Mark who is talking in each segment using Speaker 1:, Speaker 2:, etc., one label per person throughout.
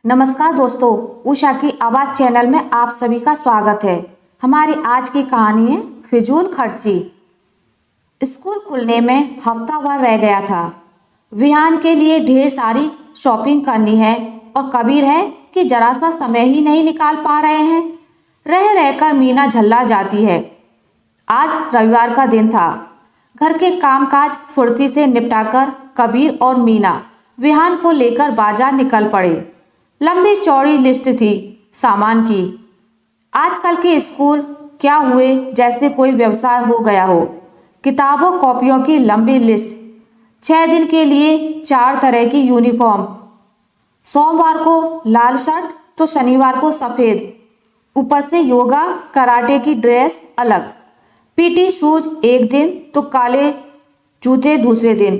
Speaker 1: नमस्कार दोस्तों, उषा की आवाज़ चैनल में आप सभी का स्वागत है। हमारी आज की कहानी है फिजूल खर्ची। स्कूल खुलने में हफ्ता भर रह गया था। विहान के लिए ढेर सारी शॉपिंग करनी है और कबीर है कि जरा सा समय ही नहीं निकाल पा रहे हैं। रह रहकर मीना झल्ला जाती है। आज रविवार का दिन था। घर के कामकाज फुर्ती से निपटाकर कबीर और मीना विहान को लेकर बाजार निकल पड़े। लंबी चौड़ी लिस्ट थी सामान की। आजकल के स्कूल क्या हुए जैसे कोई व्यवसाय हो गया हो। किताबों कॉपियों की लंबी लिस्ट, 6 दिन के लिए 4 तरह की यूनिफॉर्म, सोमवार को लाल शर्ट तो शनिवार को सफ़ेद, ऊपर से योगा कराटे की ड्रेस अलग, पीटी शूज एक दिन तो काले जूते दूसरे दिन,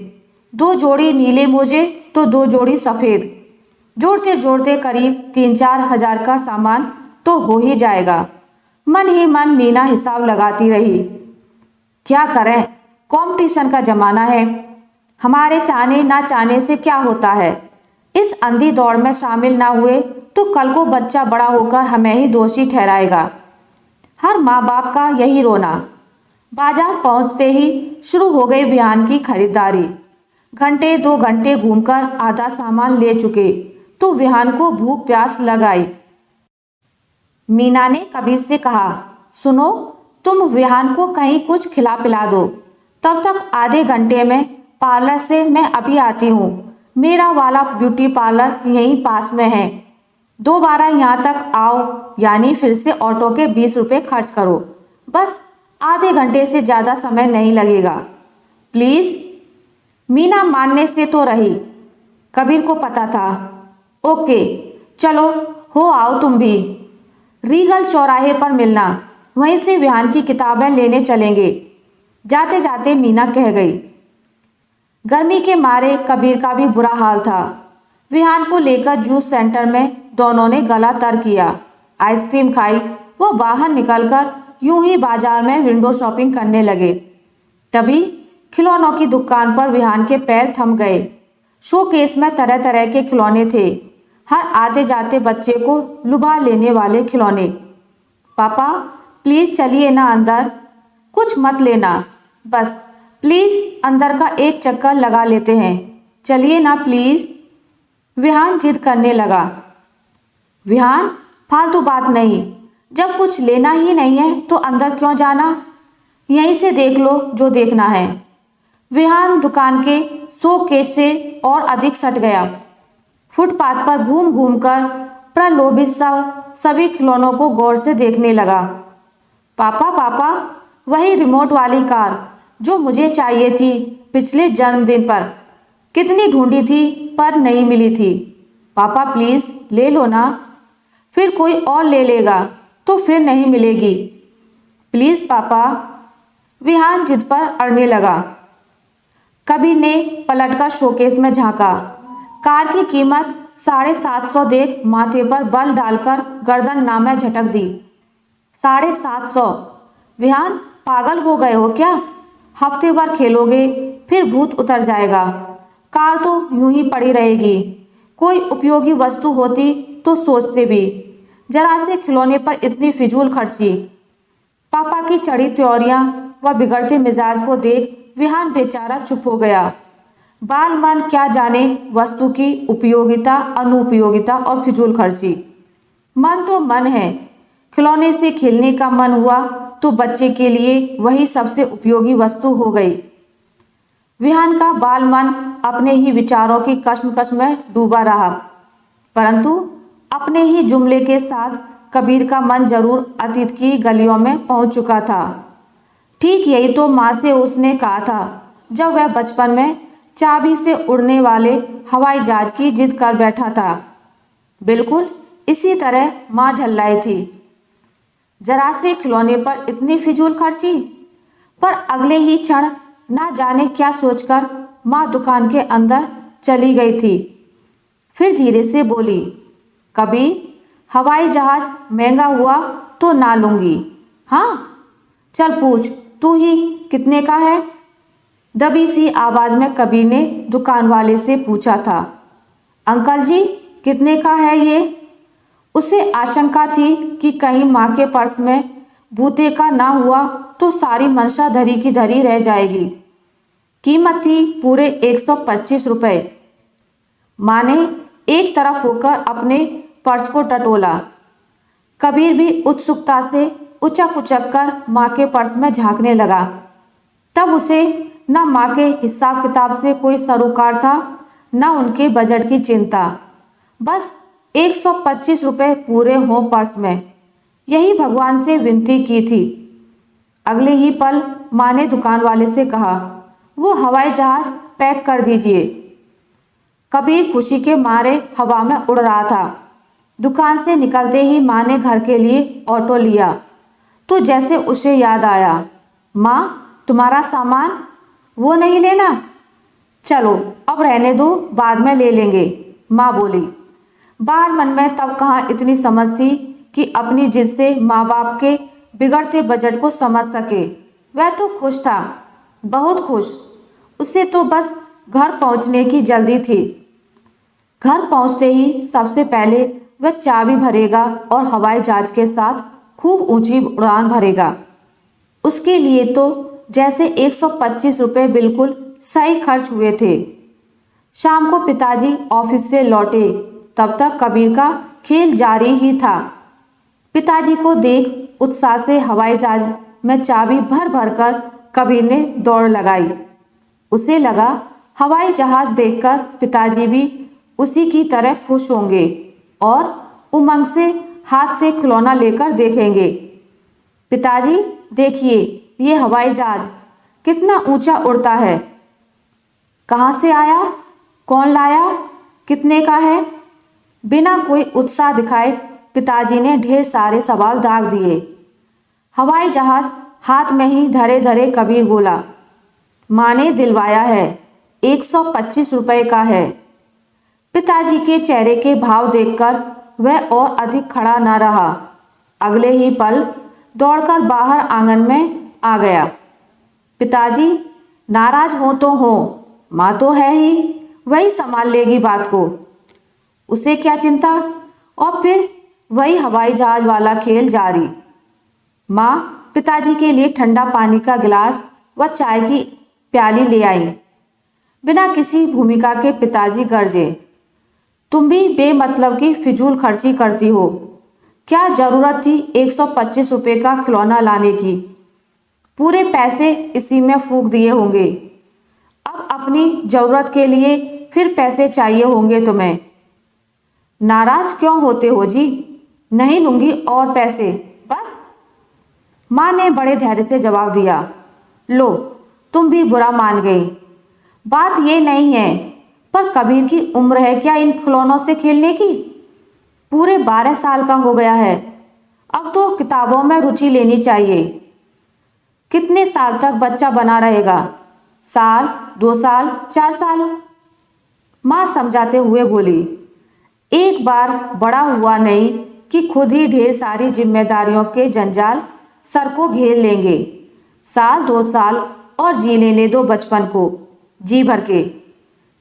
Speaker 1: 2 जोड़ी नीले मोजे तो 2 जोड़ी सफ़ेद। जोड़ते जोड़ते करीब 3-4 हजार का सामान तो हो ही जाएगा। मन ही मन मीना हिसाब लगाती रही। क्या करें, कंपटीशन का जमाना है। हमारे चाहने ना चाहने से क्या होता है। इस अंधी दौड़ में शामिल ना हुए तो कल को बच्चा बड़ा होकर हमें ही दोषी ठहराएगा। हर माँ बाप का यही रोना। बाजार पहुंचते ही शुरू हो गई विहान की खरीदारी। घंटे 2 घंटे घूमकर आधा सामान ले चुके तो विहान को भूख प्यास लग आई। मीना ने कबीर से कहा, सुनो, तुम विहान को कहीं कुछ खिला पिला दो। तब तक आधे घंटे में पार्लर से मैं अभी आती हूँ। मेरा वाला ब्यूटी पार्लर यहीं पास में है। दोबारा यहाँ तक आओ यानी फिर से ऑटो के 20 रुपये खर्च करो। बस आधे घंटे से ज़्यादा समय नहीं लगेगा, प्लीज़। मीना मानने से तो रही। कबीर को पता था। ओके चलो, हो आओ तुम भी। रीगल चौराहे पर मिलना, वहीं से विहान की किताबें लेने चलेंगे। जाते जाते मीना कह गई। गर्मी के मारे कबीर का भी बुरा हाल था। विहान को लेकर जूस सेंटर में दोनों ने गला तर किया। आइसक्रीम खाई। वो बाहर निकलकर यूं ही बाजार में विंडो शॉपिंग करने लगे। तभी खिलौनों की दुकान पर विहान के पैर थम गए। शोकेस में तरह तरह के खिलौने थे। हर आते जाते बच्चे को लुभा लेने वाले खिलौने। पापा प्लीज चलिए ना अंदर। कुछ मत लेना, बस प्लीज अंदर का एक चक्कर लगा लेते हैं। चलिए ना प्लीज। विहान जिद करने लगा। विहान फालतू बात नहीं, जब कुछ लेना ही नहीं है तो अंदर क्यों जाना। यहीं से देख लो जो देखना है। विहान दुकान के शोकेस से और अधिक सट गया। फुटपाथ पर घूम घूम कर प्रलोभित सभी खिलौनों को गौर से देखने लगा। पापा पापा, वही रिमोट वाली कार जो मुझे चाहिए थी पिछले जन्मदिन पर। कितनी ढूंढी थी पर नहीं मिली थी। पापा प्लीज ले लो ना, फिर कोई और ले लेगा तो फिर नहीं मिलेगी। प्लीज पापा। विहान जिद पर अड़ने लगा। कबीर ने पलटकर शोकेस में झांका। कार की कीमत 750 देख माथे पर बल डालकर गर्दन नामे झटक दी। 750? विहान पागल हो गए हो क्या? हफ्ते भर खेलोगे फिर भूत उतर जाएगा। कार तो यूं ही पड़ी रहेगी। कोई उपयोगी वस्तु होती तो सोचते भी। जरा से खिलौने पर इतनी फिजूल खर्ची। पापा की चढ़ी त्योरियां व बिगड़ते मिजाज को देख विहान बेचारा चुप हो गया। बाल मन क्या जाने वस्तु की उपयोगिता, अनुपयोगिता और फिजूल खर्ची। मन तो मन है। खिलौने से खेलने का मन हुआ तो बच्चे के लिए वही सबसे उपयोगी वस्तु हो गई। विहान का बाल मन अपने ही विचारों की कश्मकश में डूबा रहा, परंतु अपने ही जुमले के साथ कबीर का मन जरूर अतीत की गलियों में पहुंच चुका था। ठीक यही तो माँ से उसने कहा था जब वह बचपन में चाबी से उड़ने वाले हवाई जहाज की जिद कर बैठा था। बिल्कुल इसी तरह माँ झल्लाई थी। जरा से खिलौने पर इतनी फिजूल खर्ची। पर अगले ही क्षण ना जाने क्या सोचकर माँ दुकान के अंदर चली गई थी। फिर धीरे से बोली, कबीर हवाई जहाज महंगा हुआ तो ना लूंगी। हाँ चल पूछ, तू ही कितने का है? दबी सी आवाज में कबीर ने दुकान वाले से पूछा था। अंकल जी कितने का है ये? उसे आशंका थी कि कहीं माँ के पर्स में बूते का ना हुआ तो सारी मंशा धरी की धरी रह जाएगी। कीमत थी पूरे 125 रुपए। माँ ने एक तरफ होकर अपने पर्स को टटोला। कबीर भी उत्सुकता से उचक उचक कर माँ के पर्स में झांकने लगा। तब उसे न माँ के हिसाब किताब से कोई सरोकार था, न उनके बजट की चिंता। बस 125 रुपए पूरे हों पर्स में, यही भगवान से विनती की थी। अगले ही पल माँ ने दुकान वाले से कहा, वो हवाई जहाज पैक कर दीजिए। कबीर खुशी के मारे हवा में उड़ रहा था। दुकान से निकलते ही माँ ने घर के लिए ऑटो लिया तो जैसे उसे याद आया, माँ तुम्हारा सामान वो नहीं लेना? चलो अब रहने दो, बाद में ले लेंगे, माँ बोली। बाल मन में तब कहाँ इतनी समझ थी कि अपनी जिद से माँ बाप के बिगड़ते बजट को समझ सके। वह तो खुश था, बहुत खुश। उसे तो बस घर पहुंचने की जल्दी थी। घर पहुंचते ही सबसे पहले वह चाबी भरेगा और हवाई जहाज के साथ खूब ऊंची उड़ान भरेगा। उसके लिए तो जैसे 125 रुपये बिल्कुल सही खर्च हुए थे। शाम को पिताजी ऑफिस से लौटे, तब तक कबीर का खेल जारी ही था। पिताजी को देख उत्साह से हवाई जहाज में चाबी भर भर कर कबीर ने दौड़ लगाई। उसे लगा हवाई जहाज देखकर पिताजी भी उसी की तरह खुश होंगे और उमंग से हाथ से खिलौना लेकर देखेंगे। पिताजी देखिए, ये हवाई जहाज कितना ऊंचा उड़ता है। कहाँ से आया? कौन लाया? कितने का है? बिना कोई उत्साह दिखाए पिताजी ने ढेर सारे सवाल दाग दिए। हवाई जहाज हाथ में ही धरे धरे कबीर बोला, माँ ने दिलवाया है, 125 रुपए का है। पिताजी के चेहरे के भाव देखकर वह और अधिक खड़ा न रहा। अगले ही पल दौड़कर बाहर आंगन में आ गया। पिताजी नाराज हो तो हो, माँ तो है ही, वही संभाल लेगी बात को, उसे क्या चिंता। और फिर वही हवाई जहाज वाला खेल जारी। माँ पिताजी के लिए ठंडा पानी का गिलास व चाय की प्याली ले आई। बिना किसी भूमिका के पिताजी गरजे, तुम भी बेमतलब की फिजूल खर्ची करती हो। क्या जरूरत थी 125 रुपये का खिलौना लाने की? पूरे पैसे इसी में फूंक दिए होंगे। अब अपनी जरूरत के लिए फिर पैसे चाहिए होंगे तुम्हें। नाराज क्यों होते हो जी? नहीं लूंगी और पैसे, बस। माँ ने बड़े धैर्य से जवाब दिया। लो, तुम भी बुरा मान गई। बात ये नहीं है, पर कबीर की उम्र है क्या इन खिलौनों से खेलने की? पूरे 12 साल का हो गया है, अब तो किताबों में रुचि लेनी चाहिए। कितने साल तक बच्चा बना रहेगा? साल, 2 साल, 4 साल? माँ समझाते हुए बोली, एक बार बड़ा हुआ नहीं कि खुद ही ढेर सारी जिम्मेदारियों के जंजाल सर को घेर लेंगे। साल 2 साल और जी लेने दो बचपन को, जी भर के।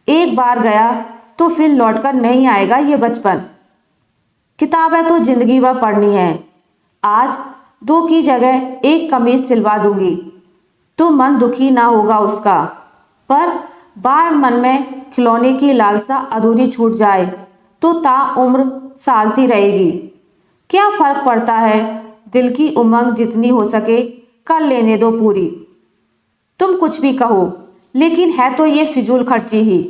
Speaker 1: एक बार गया तो फिर लौटकर नहीं आएगा ये बचपन। किताबें तो जिंदगी भर पढ़नी है। आज 2 की जगह 1 कमीज सिलवा दूंगी तो मन दुखी ना होगा उसका, पर बार मन में खिलौने की लालसा अधूरी छूट जाए तो ताउम्र सालती रहेगी। क्या फर्क पड़ता है, दिल की उमंग जितनी हो सके कर लेने दो पूरी। तुम कुछ भी कहो, लेकिन है तो ये फिजूल खर्ची ही।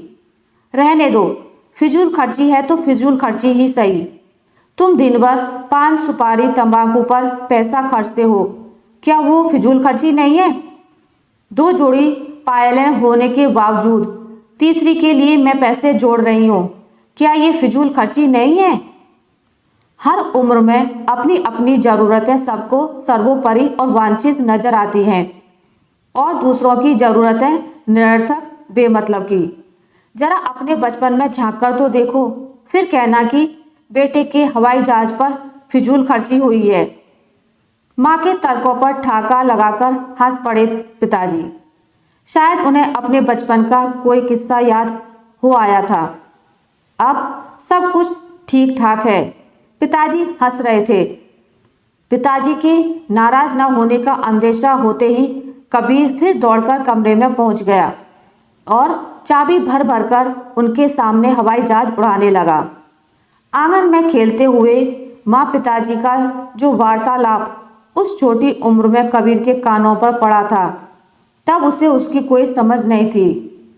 Speaker 1: रहने दो, फिजूल खर्ची है तो फिजूल खर्ची ही सही। तुम दिन भर पान सुपारी तंबाकू पर पैसा खर्चते हो, क्या वो फिजूल खर्ची नहीं है? 2 जोड़ी पायलें होने के बावजूद तीसरी के लिए मैं पैसे जोड़ रही हूँ, क्या ये फिजूल खर्ची नहीं है? हर उम्र में अपनी अपनी ज़रूरतें सबको सर्वोपरि और वांछित नजर आती हैं और दूसरों की ज़रूरतें निरर्थक बेमतलब की। जरा अपने बचपन में झांक कर तो देखो, फिर कहना कि बेटे के हवाई जहाज पर फिजूल खर्ची हुई है। माँ के तर्कों पर ठाका लगाकर हंस पड़े पिताजी। शायद उन्हें अपने बचपन का कोई किस्सा याद हो आया था। अब सब कुछ ठीक ठाक है। पिताजी हंस रहे थे। पिताजी के नाराज न होने का अंदेशा होते ही कबीर फिर दौड़कर कमरे में पहुंच गया और चाबी भर भर कर उनके सामने हवाई जहाज उड़ाने लगा। आंगन में खेलते हुए माँ पिताजी का जो वार्तालाप उस छोटी उम्र में कबीर के कानों पर पड़ा था, तब उसे उसकी कोई समझ नहीं थी,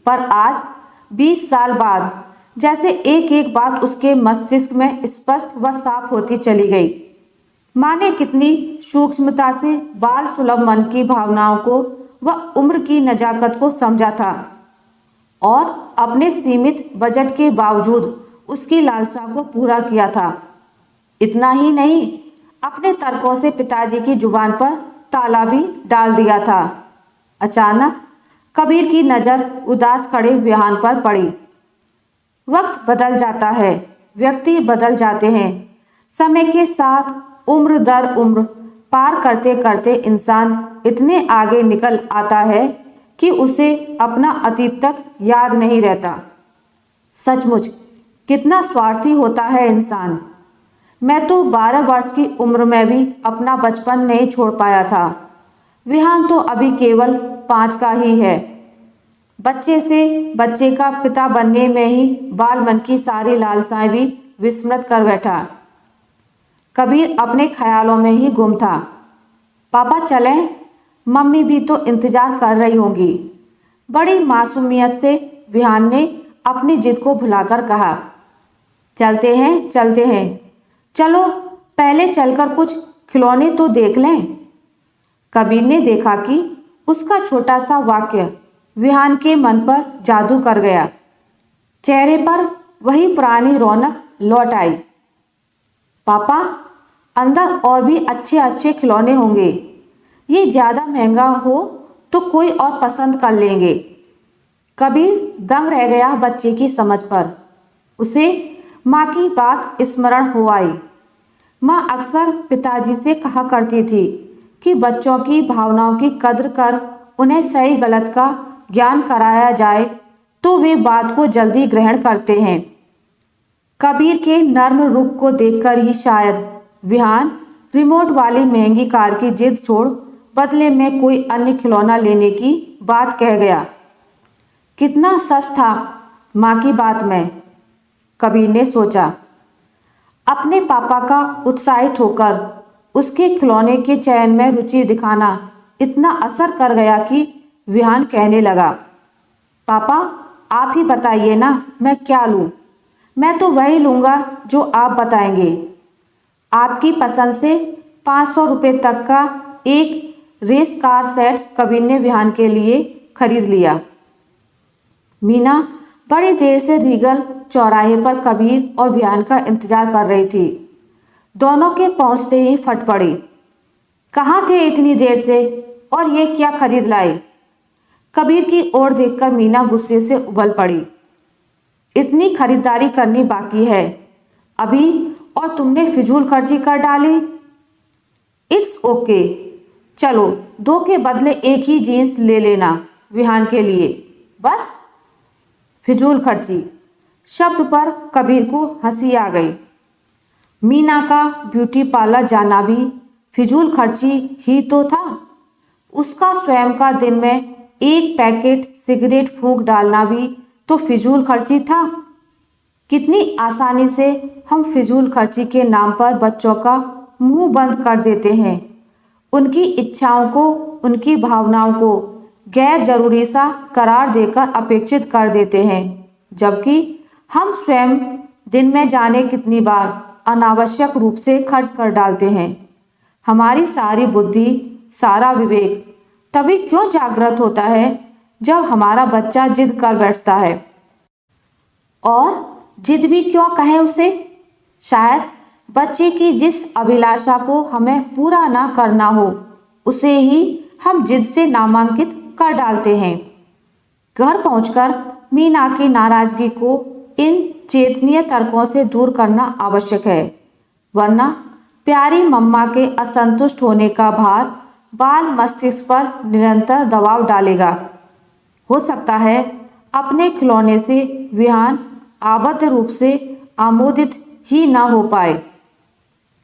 Speaker 1: पर आज 20 साल बाद जैसे एक एक बात उसके मस्तिष्क में स्पष्ट व साफ होती चली गई। माँ ने कितनी सूक्ष्मता से बाल सुलभ मन की भावनाओं को व उम्र की नजाकत को समझा था और अपने सीमित बजट के बावजूद उसकी लालसा को पूरा किया था। इतना ही नहीं, अपने तर्कों से पिताजी की जुबान पर ताला भी डाल दिया था। अचानक कबीर की नज़र उदास खड़े विहान पर पड़ी। वक्त बदल जाता है, व्यक्ति बदल जाते हैं। समय के साथ उम्र दर उम्र पार करते करते इंसान इतने आगे निकल आता है कि उसे अपना अतीत तक याद नहीं रहता। सचमुच कितना स्वार्थी होता है इंसान। मैं तो 12 वर्ष की उम्र में भी अपना बचपन नहीं छोड़ पाया था। विहान तो अभी केवल 5 का ही है। बच्चे से बच्चे का पिता बनने में ही बाल मन की सारी लालसाएं भी विस्मृत कर बैठा। कबीर अपने ख्यालों में ही गुम था। पापा चलें, मम्मी भी तो इंतजार कर रही होंगी। बड़ी मासूमियत से विहान ने अपनी जिद को भुलाकर कहा। चलते हैं, चलो पहले चलकर कुछ खिलौने तो देख लें। कबीर ने देखा कि उसका छोटा सा वाक्य विहान के मन पर जादू कर गया। चेहरे पर वही पुरानी रौनक लौट आई। पापा, अंदर और भी अच्छे अच्छे खिलौने होंगे। ये ज़्यादा महंगा हो तो कोई और पसंद कर लेंगे। कबीर दंग रह गया बच्चे की समझ पर। उसे माँ की बात स्मरण हो आई। माँ अक्सर पिताजी से कहा करती थी कि बच्चों की भावनाओं की कद्र कर उन्हें सही गलत का ज्ञान कराया जाए तो वे बात को जल्दी ग्रहण करते हैं। कबीर के नर्म रुख को देखकर ही शायद विहान रिमोट वाली महंगी कार की जिद छोड़ बदले में कोई अन्य खिलौना लेने की बात कह गया। कितना सच था माँ की बात में, कबीर ने सोचा। अपने पापा का उत्साहित होकर उसके खिलौने के चयन में रुचि दिखाना इतना असर कर गया कि विहान कहने लगा, पापा आप ही बताइए ना, मैं क्या लूँ? मैं तो वही लूँगा जो आप बताएंगे। आपकी पसंद से 500 रुपये तक का एक रेस कार सेट कबीर ने विहान के लिए खरीद लिया। मीना बड़ी देर से रीगल चौराहे पर कबीर और विहान का इंतजार कर रही थी। दोनों के पहुंचते ही फट पड़ी। कहाँ थे इतनी देर से और ये क्या खरीद लाए? कबीर की ओर देखकर मीना गुस्से से उबल पड़ी। इतनी खरीदारी करनी बाकी है अभी और तुमने फिजूल खर्ची कर डाली। इट्स ओके, चलो 2 के बदले एक ही जीन्स ले लेना विहान के लिए। बस फिजूल खर्ची शब्द पर कबीर को हंसी आ गई। मीना का ब्यूटी पार्लर जाना भी फिजूल खर्ची ही तो था। उसका स्वयं का दिन में 1 पैकेट सिगरेट फूंक डालना भी तो फिजूल खर्ची था। कितनी आसानी से हम फिजूल खर्ची के नाम पर बच्चों का मुंह बंद कर देते हैं। उनकी इच्छाओं को, उनकी भावनाओं को गैर जरूरी सा करार देकर अपेक्षित कर देते हैं, जबकि हम स्वयं दिन में जाने कितनी बार अनावश्यक रूप से खर्च कर डालते हैं। हमारी सारी बुद्धि, सारा विवेक तभी क्यों जागृत होता है जब हमारा बच्चा जिद कर बैठता है। और जिद भी क्यों कहें उसे? शायद बच्चे की जिस अभिलाषा को हमें पूरा ना करना हो उसे ही हम जिद से नामांकित कर डालते हैं। घर पहुंचकर मीना की नाराजगी को इन चेतनीय तर्कों से दूर करना आवश्यक है, वरना प्यारी मम्मा के असंतुष्ट होने का भार बाल मस्तिष्क पर निरंतर दबाव डालेगा। हो सकता है अपने खिलौने से विहान आबद्ध रूप से आमोदित ही ना हो पाए।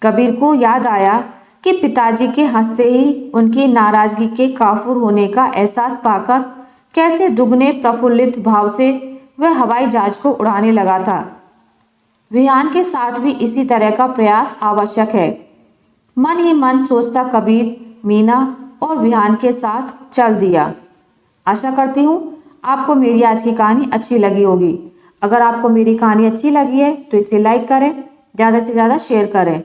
Speaker 1: कबीर को याद आया कि पिताजी के हंसते ही उनकी नाराजगी के काफूर होने का एहसास पाकर कैसे दुगने प्रफुल्लित भाव से वह हवाई जहाज को उड़ाने लगा था। विहान के साथ भी इसी तरह का प्रयास आवश्यक है। मन ही मन सोचता कबीर मीना और विहान के साथ चल दिया। आशा करती हूँ आपको मेरी आज की कहानी अच्छी लगी होगी। अगर आपको मेरी कहानी अच्छी लगी है तो इसे लाइक करें, ज़्यादा से ज़्यादा शेयर करें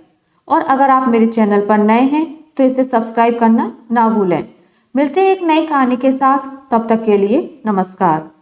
Speaker 1: और अगर आप मेरे चैनल पर नए हैं तो इसे सब्सक्राइब करना ना भूलें। मिलते हैं एक नई कहानी के साथ, तब तक के लिए नमस्कार।